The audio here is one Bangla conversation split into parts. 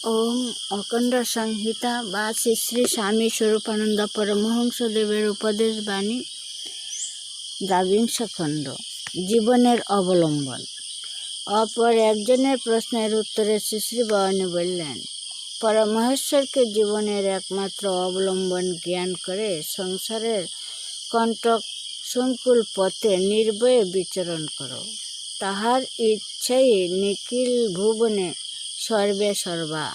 ওম অখণ্ড সংহিতা বা শ্রী শ্রী স্বামী স্বরূপানন্দ পরমহংসদেবের উপদেশ বাণী, দ্বাবিংশ খণ্ড। জীবনের অবলম্বন। অপর একজনের প্রশ্নের উত্তরে শ্রী শ্রী ভবানী বললেন, পরমহেশ্বরকে জীবনের একমাত্র অবলম্বন জ্ঞান করে সংসারের কণ্টক সংকুল পথে নির্ভয়ে বিচরণ করো। তাহার ইচ্ছাই নিখিল ভুবনে সর্বে সর্বা।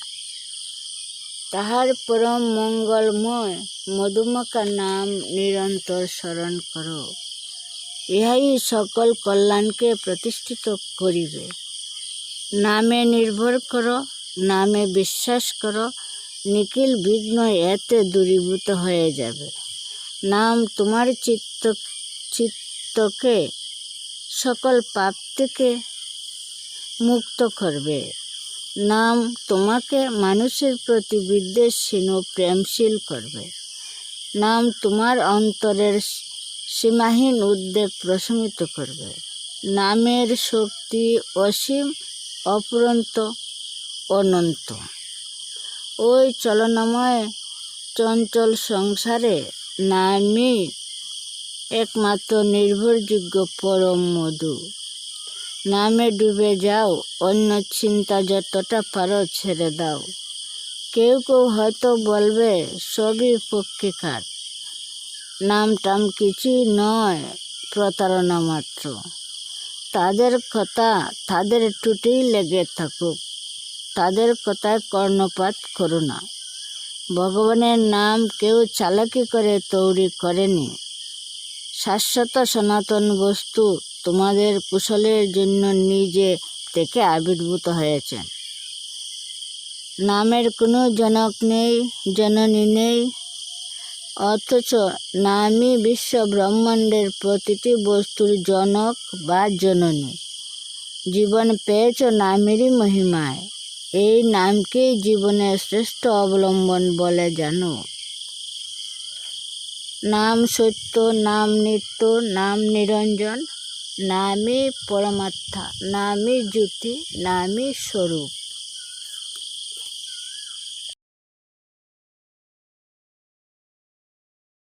তাহার পরম মঙ্গলময় মধুমকা নাম নিরন্তর স্মরণ করো। ইহাই সকল কল্যাণকে প্রতিষ্ঠিত করিবে। নামে নির্ভর করো, নামে বিশ্বাস করো, নিখিল বিঘ্ন এতে দূরীভূত হয়ে যাবে। নাম তোমার চিত্তকে সকল পাপ থেকে মুক্ত করবে। নাম তোমাকে মানুষের প্রতি বিদ্বেষহীন ও প্রেমশীল করবে। নাম তোমার অন্তরের সীমাহীন উদ্বেগ প্রশমিত করবে। নামের শক্তি অসীম, অফুরন্ত, অনন্ত। ওই চলনময় চঞ্চল সংসারে নামই একমাত্র নির্ভরযোগ্য পরম মধু। নামে ডুবে যাও, অন্য চিন্তা যতটা পারো ছেড়ে দাও। কেউ কেউ হয়তো বলবে সবই পক্ষিকার, নাম টাম কিছুই নয়, প্রতারণা মাত্র। তাদের কথা তাদের টুটেই লেগে থাকুক, তাদের কথায় কর্ণপাত করো না। ভগবানের নাম কেউ চালাকি করে তৈরি করেনি। শাশ্বত সনাতন বস্তু তোমাদের কুশলের জন্য নিজে থেকে আবির্ভূত হয়েছেন। নামের কোনো জনক নেই, জননী নেই, অথচ নামই বিশ্ব ব্রহ্মাণ্ডের প্রতিটি বস্তুর জনক বা জননী। জীবন পেয়েছ নামেরই মহিমায়। এই নামকেই জীবনের শ্রেষ্ঠ অবলম্বন বলে জানো। নাম সত্য, নাম নিত্য, নাম নিরঞ্জন, নামই পরমাত্মা, নামই জ্যোতি, নামই স্বরূপ।